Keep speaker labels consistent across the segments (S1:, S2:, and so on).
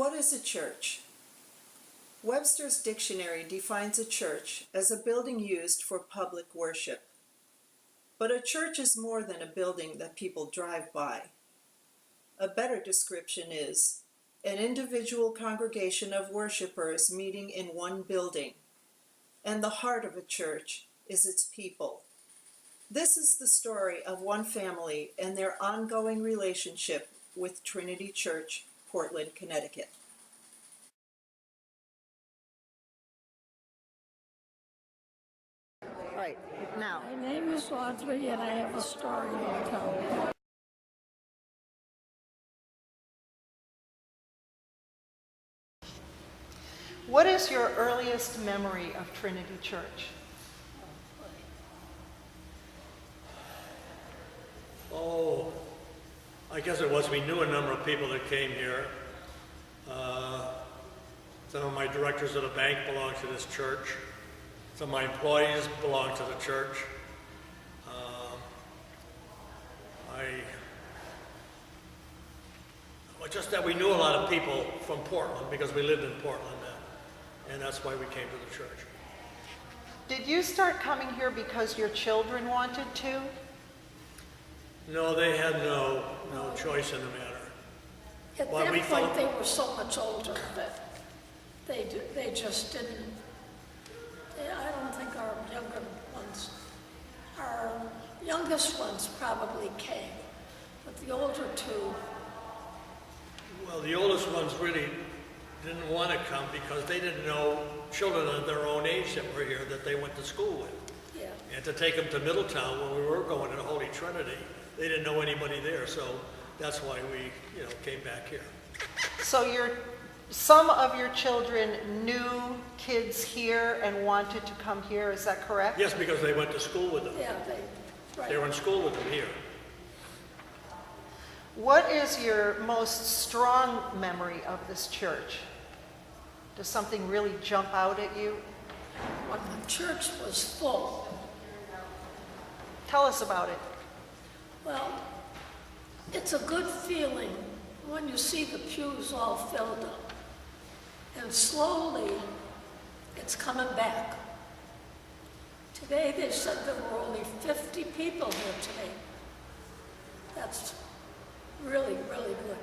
S1: What is a church? Webster's dictionary defines a church as a building used for public worship. But a church is more than a building that people drive by. A better description is an individual congregation of worshipers meeting in one building, and the heart of a church is its people. This is the story of one family and their ongoing relationship with Trinity Church, Portland, Connecticut. All right, now.
S2: My name is Audrey, and I have a story to tell.
S3: What is your earliest memory of Trinity Church?
S4: Oh, I guess it was, we knew a number of people that came here. Some of my directors of the bank belong to this church. Some of my employees belong to the church. Just that we knew a lot of people from Portland because we lived in Portland then, and that's why we came to the church.
S3: Did you start coming here because your children wanted to?
S4: No, they had no choice in the matter.
S2: At
S4: Well,
S2: that
S4: we
S2: point,
S4: thought-
S2: they were so much older that they just didn't. I don't think our youngest ones probably came, but the older two.
S4: Well, the oldest ones really didn't want to come because they didn't know children of their own age that were here that they went to school with.
S2: Yeah.
S4: And to take them to Middletown when we were going to the Holy Trinity, they didn't know anybody there, so that's why we, came back here.
S3: So some of your children knew kids here and wanted to come here, is that correct?
S4: Yes, because they went to school with them.
S2: Yeah, right.
S4: They were in school with them here.
S3: What is your most strong memory of this church? Does something really jump out at you?
S2: When the church was full.
S3: Tell us about it.
S2: Well, it's a good feeling when you see the pews all filled up. And slowly, it's coming back. Today, they said there were only 50 people here today. That's really, really good.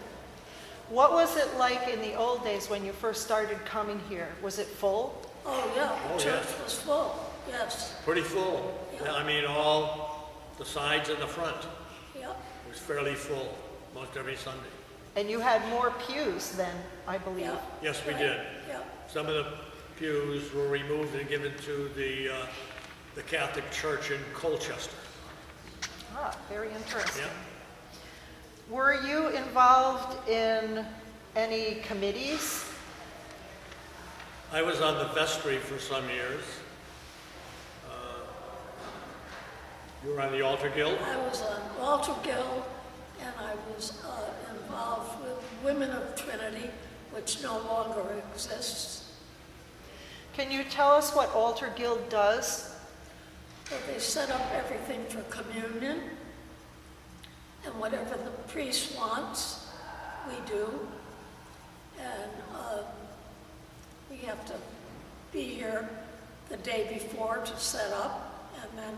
S3: What was it like in the old days when you first started coming here? Was it full?
S2: Oh, yeah,
S4: Oh,
S2: the church
S4: yes.
S2: was full, yes.
S4: Pretty full.
S2: Yeah.
S4: I mean, all the sides and the front.
S2: Yep.
S4: It was fairly full most every Sunday.
S3: And you had more pews then, I believe.
S2: Yeah.
S4: Yes, we
S2: Right.
S4: did.
S2: Yeah.
S4: Some of the pews were removed and given to the Catholic Church in Colchester.
S3: Ah, very interesting.
S4: Yeah.
S3: Were you involved in any committees?
S4: I was on the vestry for some years. You were on the altar guild?
S2: I was on Altar Guild, and I was involved with Women of Trinity, which no longer exists.
S3: Can you tell us what Altar Guild does?
S2: So they set up everything for communion, and whatever the priest wants, we do. And we have to be here the day before to set up, and then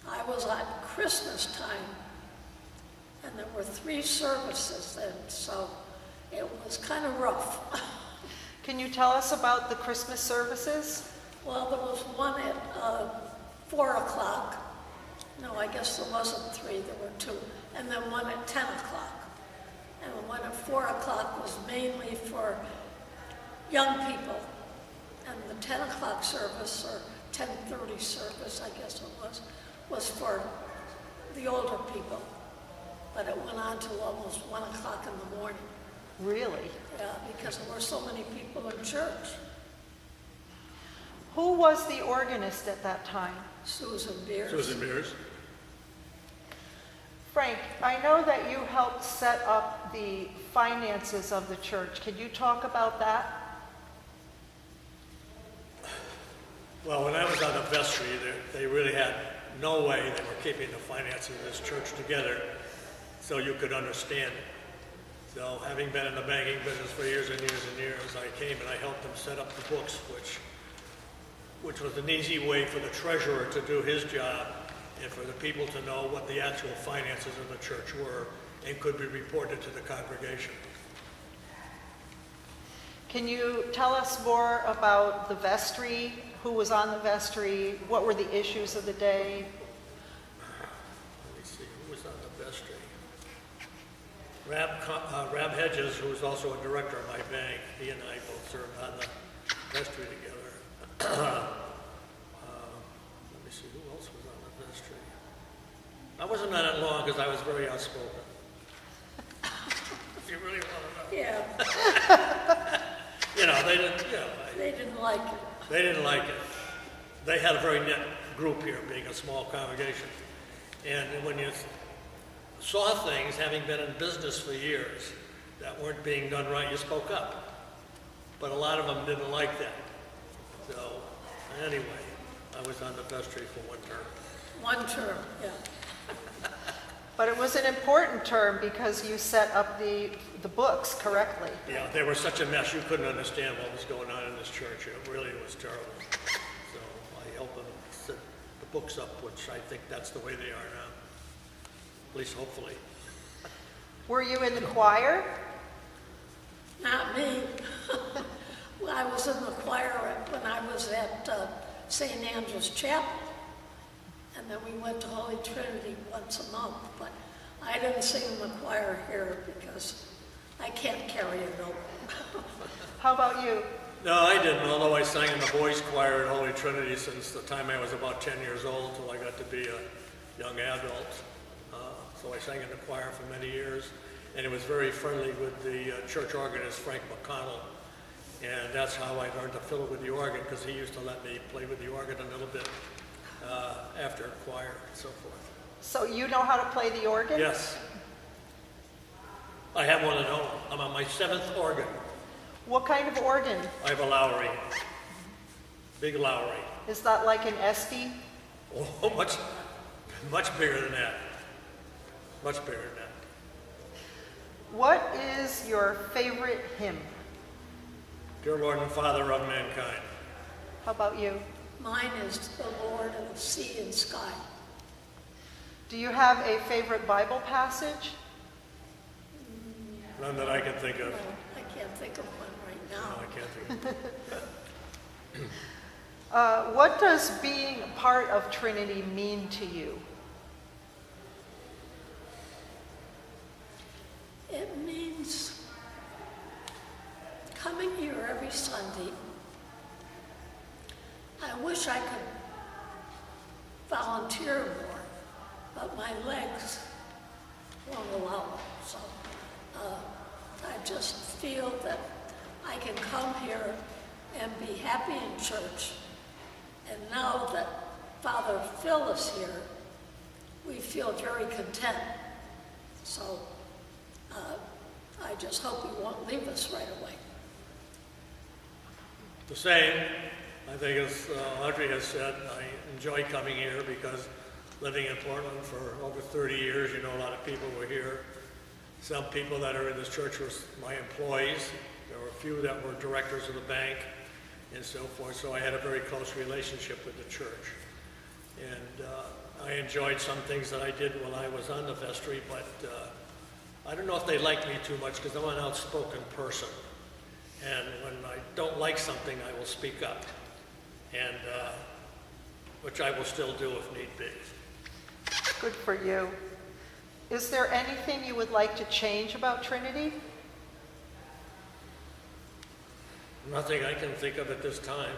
S2: I was on Christmas time, and there were 3 services then, so it was kind of rough.
S3: Can you tell us about the Christmas services?
S2: Well, there was one at 4 o'clock. No, I guess there wasn't 3, there were 2. And then one at 10 o'clock. And the one at 4 o'clock was mainly for young people. And the 10 o'clock service, or 10:30 service, I guess it was for the older people. But it went on till almost 1 o'clock in the morning.
S3: Really?
S2: Yeah, because there were so many people in church.
S3: Who was the organist at that time?
S2: Susan Beers.
S4: Susan Beers.
S3: Frank, I know that you helped set up the finances of the church. Can you talk about that?
S4: Well, when I was on the vestry, they really had no way they were keeping the finances of this church together so you could understand it. So having been in the banking business for years and years and years, I came and I helped him set up the books, which was an easy way for the treasurer to do his job and for the people to know what the actual finances of the church were and could be reported to the congregation.
S3: Can you tell us more about the vestry? Who was on the vestry? What were the issues of the day?
S4: Let me see, who was on the vestry? Rab Hedges, who was also a director of my bank, he and I both served on the vestry together. Let me see, who else was on the vestry? I wasn't on it long because I was very outspoken. If you really want to know.
S2: Yeah,
S4: You know, they didn't, you know,
S2: they didn't like it.
S4: they didn't like it. They had a very net group here, being a small congregation. And when you saw things, having been in business for years, that weren't being done right, you spoke up. But a lot of them didn't like that. So, anyway, I was on the vestry for one term.
S2: One term, yeah.
S3: But it was an important term because you set up the books correctly.
S4: Yeah, they were such a mess, you couldn't understand what was going on in this church. It really was terrible. So I helped them set the books up, which I think that's the way they are now. At least hopefully.
S3: Were you in the choir?
S2: Not me. Well, I was in the choir when I was at St. Andrew's Chapel. And then we went to Holy Trinity once a month, but I didn't sing in the choir here because I can't carry a note.
S3: How about you?
S4: No, I didn't, although I sang in the boys' choir at Holy Trinity since the time I was about 10 years old till I got to be a young adult. So I sang in the choir for many years, and it was very friendly with the church organist, Frank McConnell. And that's how I learned to fiddle with the organ, because he used to let me play with the organ a little bit after choir and so forth.
S3: So you know how to play the organ?
S4: Yes. I have one at home. I'm on my 7th organ.
S3: What kind of organ?
S4: I have a Lowry. Big Lowry.
S3: Is that like an Esty?
S4: Oh, much bigger than that. Much bigger than that.
S3: What is your favorite hymn?
S4: Dear Lord and Father of mankind.
S3: How about you?
S2: Mine is the Lord of the sea and sky.
S3: Do you have a favorite Bible passage?
S4: None that I can think of.
S2: No, I can't think of one right
S4: No,
S2: now.
S4: I can't think of it.
S3: What does being part of Trinity mean to you?
S2: It means coming here every Sunday. I wish I could volunteer more, but my legs won't allow it. So I just feel that I can come here and be happy in church. And now that Father Phil is here, we feel very content. So I just hope he won't leave us right away.
S4: The same. I think as Audrey has said, I enjoy coming here because living in Portland for over 30 years, you know, a lot of people were here. Some people that are in this church were my employees. There were a few that were directors of the bank and so forth. So I had a very close relationship with the church. And I enjoyed some things that I did when I was on the vestry, but I don't know if they liked me too much because I'm an outspoken person. And when I don't like something, I will speak up. And which I will still do if need be.
S3: Good for you. Is there anything you would like to change about Trinity?
S4: Nothing I can think of at this time.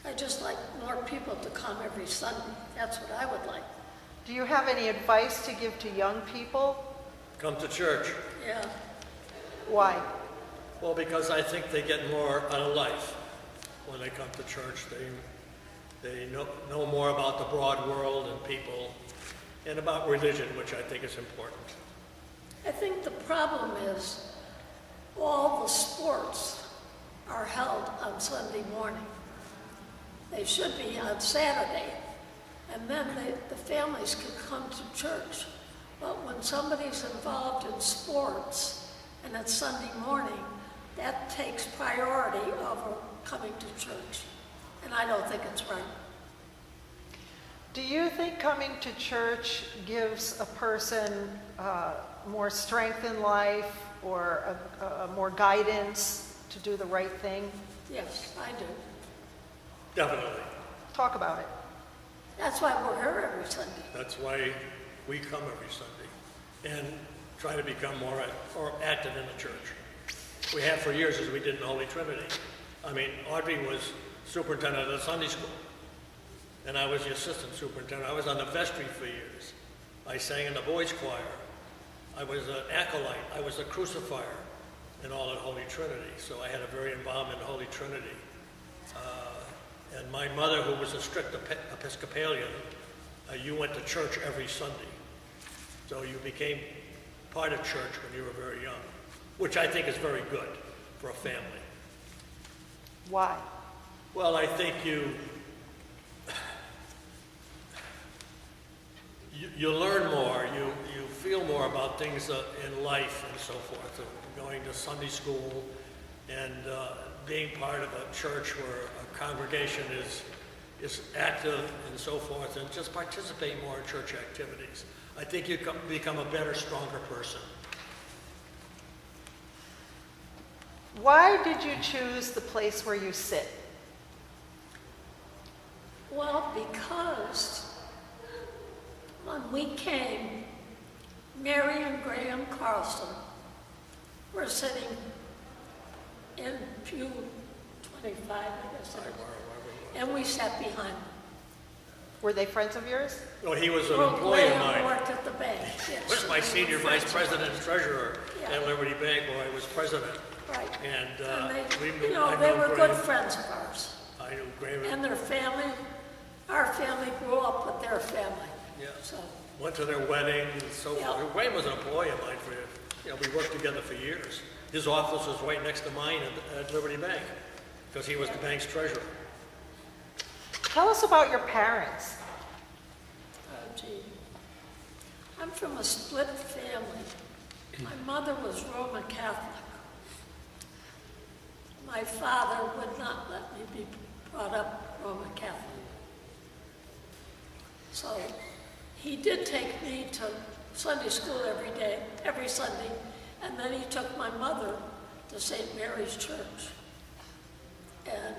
S2: I just like more people to come every Sunday. That's what I would like.
S3: Do you have any advice to give to young people?
S4: Come to church.
S2: Yeah.
S3: Why?
S4: Well, because I think they get more out of life when they come to church. They know more about the broad world and people and about religion, which I think is important.
S2: I think the problem is all the sports are held on Sunday morning. They should be on Saturday, and then the families can come to church. But when somebody's involved in sports and it's Sunday morning, that takes priority over coming to church. And I don't think it's right.
S3: Do you think coming to church gives a person more strength in life or more guidance to do the right thing?
S2: Yes, I do.
S4: Definitely.
S3: Talk about it.
S2: That's why we're here every Sunday.
S4: That's why we come every Sunday and try to become more active in the church. We have for years, as we did in Holy Trinity. I mean, Audrey was superintendent of the Sunday school, and I was the assistant superintendent. I was on the vestry for years. I sang in the boys' choir. I was an acolyte. I was a crucifier and all at Holy Trinity. So I had a very involvement in Holy Trinity. And my mother, who was a strict Episcopalian, you went to church every Sunday. So you became part of church when you were very young, which I think is very good for a family.
S3: Why?
S4: Well, I think you learn more, you feel more about things in life and so forth. Going to Sunday school and being part of a church where a congregation is active and so forth, and just participate more in church activities. I think you become a better, stronger person.
S3: Why did you choose the place where you sit?
S2: Well, because when we came, Mary and Graham Carlson were sitting in pew 25, I guess it is, and we sat behind them.
S3: Were they friends of yours?
S4: Well, he was an
S2: Well,
S4: employee of
S2: Graham
S4: mine.
S2: worked at the bank, yes.
S4: He was my senior vice president and treasurer
S2: Yeah.
S4: at Liberty Bank while I was president.
S2: Right.
S4: And
S2: they, they were good friends of ours.
S4: I knew Graham.
S2: And their family, our family grew up with their family.
S4: Yeah.
S2: So,
S4: Went to their wedding and so
S2: Yeah.
S4: forth. Graham was an employee of mine we worked together for years. His office was right next to mine at Liberty Bank because he was the bank's treasurer.
S3: Tell us about your parents.
S2: gee. I'm from a split family. My mother was Roman Catholic. My father would not let me be brought up Roman Catholic. So he did take me to Sunday school every day, every Sunday, and then he took my mother to St. Mary's Church. And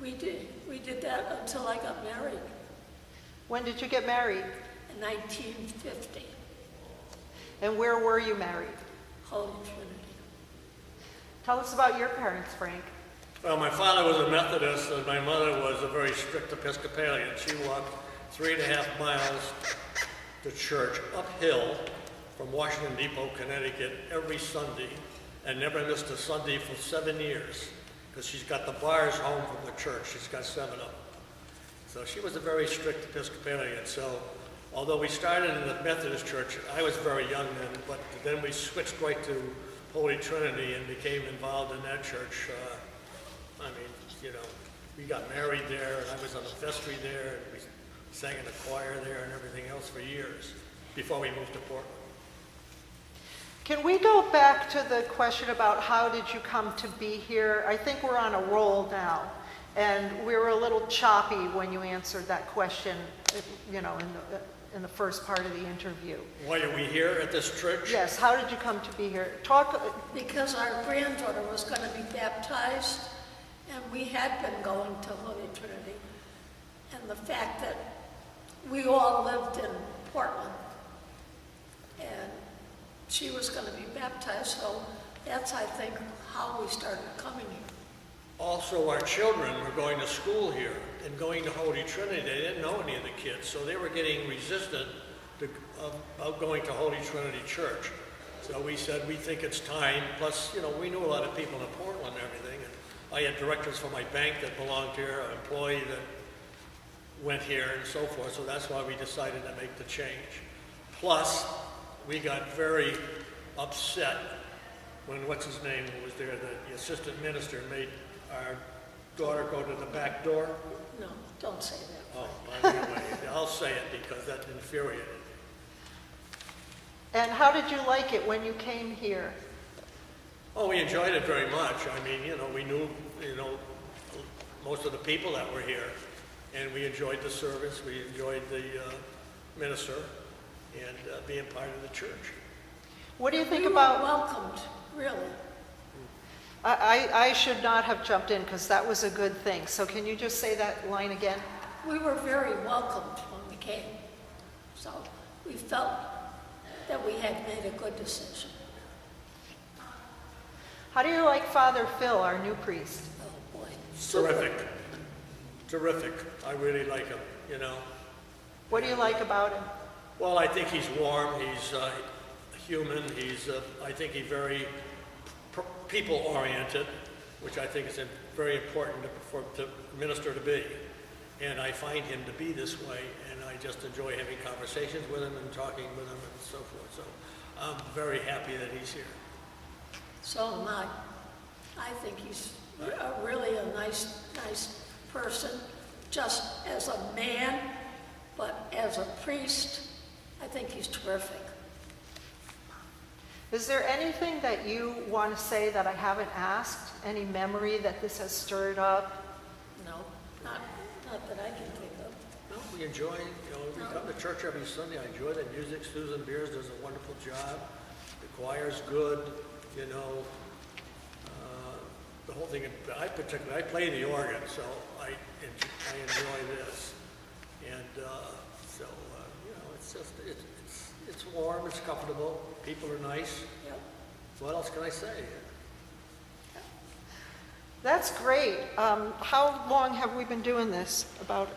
S2: we did that until I got married
S3: When did you get married?
S2: in 1950,
S3: And where were you married?
S2: Holy Trinity.
S3: Tell us about your parents, Frank.
S4: Well, my father was a Methodist and my mother was a very strict Episcopalian. She walked 3.5 miles to church uphill from Washington Depot, Connecticut every Sunday and never missed a Sunday for 7 years because she's got the bars home from the church. She's got 7 of them. So she was a very strict Episcopalian. So although we started in the Methodist church, I was very young then, but then we switched right to Holy Trinity and became involved in that church. We got married there, and I was on the vestry there, and we sang in the choir there and everything else for years before we moved to Portland.
S3: Can we go back to the question about how did you come to be here? I think we're on a roll now, and we were a little choppy when you answered that question, in the first part of the interview.
S4: Why are we here at this church?
S3: Yes, how did you come to be here?
S2: Because our granddaughter was going to be baptized, and we had been going to Holy Trinity. And the fact that we all lived in Portland, and she was going to be baptized, so that's, I think, how we started coming here.
S4: Also, our children were going to school here and going to Holy Trinity. They didn't know any of the kids, so they were getting resistant of going to Holy Trinity Church. So we said, we think it's time. Plus, we knew a lot of people in Portland and everything. And I had directors for my bank that belonged here, an employee that went here and so forth. So that's why we decided to make the change. Plus, we got very upset when, what's his name was there, the assistant minister made our daughter go to the back door.
S2: No, don't say that.
S4: Oh, but anyway, I'll say it because that infuriated me.
S3: And how did you like it when you came here?
S4: Oh, we enjoyed it very much. I mean, we knew, most of the people that were here, and we enjoyed the service. We enjoyed the minister and being part of the church.
S3: What do you think
S2: We were
S3: about...
S2: welcomed, really.
S3: I should not have jumped in because that was a good thing. So can you just say that line again?
S2: We were very welcomed when we came. So we felt that we had made a good decision.
S3: How do you like Father Phil, our new priest?
S2: Oh, boy. Super.
S4: Terrific. Terrific. I really like him,
S3: What do you like about him?
S4: Well, I think he's warm. He's human. I think he's very people-oriented, which I think is very important for the minister to be. And I find him to be this way, and I just enjoy having conversations with him and talking with him and so forth. So I'm very happy that he's here.
S2: So am I. I think he's really a nice person, just as a man, but as a priest, I think he's terrific.
S3: Is there anything that you want to say that I haven't asked? Any memory that this has stirred up?
S2: No, not that I can think of.
S4: No, we enjoy, we come to church every Sunday. I enjoy the music. Susan Beers does a wonderful job. The choir's good, the whole thing. I play the organ, so I enjoy this. And it's just, it's warm, it's comfortable, people are nice.
S2: Yep.
S4: What else can I say?
S3: That's great. How long have we been doing this? About...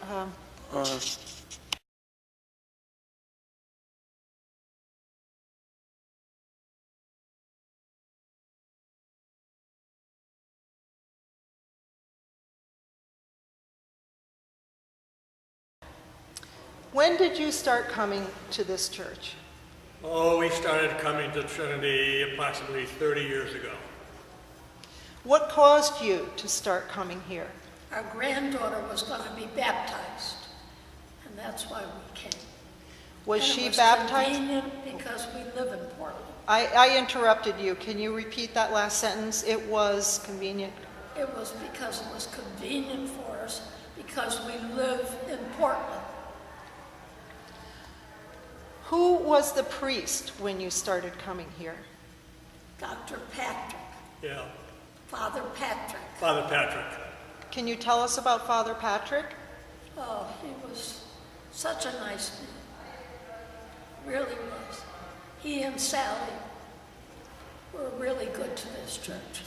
S3: When did you start coming to this church?
S4: Oh, we started coming to Trinity approximately 30 years ago.
S3: What caused you to start coming here?
S2: Our granddaughter was going to be baptized, and that's why we came.
S3: Was
S2: And
S3: she
S2: it was
S3: baptized?
S2: Convenient because we live in Portland.
S3: I interrupted you. Can you repeat that last sentence? It was convenient.
S2: It was because it was convenient for us because we live in Portland.
S3: Who was the priest when you started coming here?
S2: Dr. Patrick,
S4: Yeah,
S2: Father Patrick.
S4: Father Patrick.
S3: Can you tell us about Father Patrick?
S2: Oh, he was such a nice man. Really was. He and Sally were really good to this church.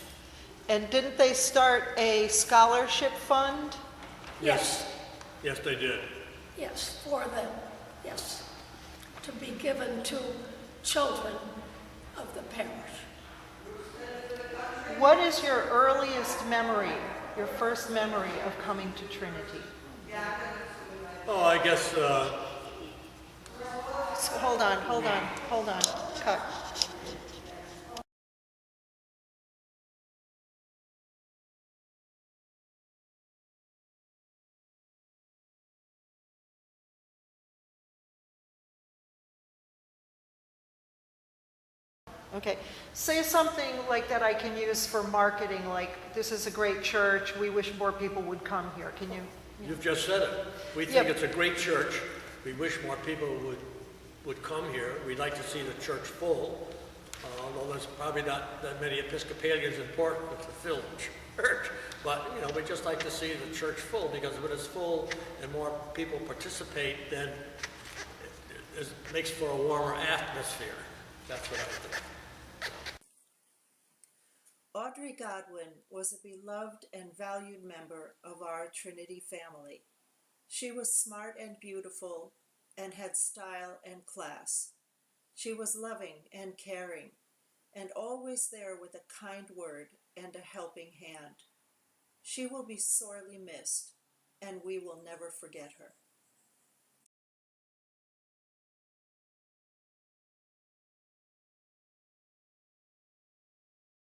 S3: And didn't they start a scholarship fund?
S2: Yes.
S4: Yes, they did.
S2: Yes, for them, yes. To be given to children of the parish.
S3: What is your earliest memory, your first memory of coming to Trinity?
S4: Oh, I guess,
S3: Hold on. Cut. Okay, say something like that I can use for marketing, like this is a great church, we wish more people would come here. Can you?
S4: you've just said it. We think it's a great church. We wish more people would come here. We'd like to see the church full, although there's probably not that many Episcopalians in Portland to fill the church. But, we'd just like to see the church full, because when it's full and more people participate, then it makes for a warmer atmosphere. That's what I think.
S1: Audrey Godwin was a beloved and valued member of our Trinity family. She was smart and beautiful and had style and class. She was loving and caring and always there with a kind word and a helping hand. She will be sorely missed, and we will never forget her.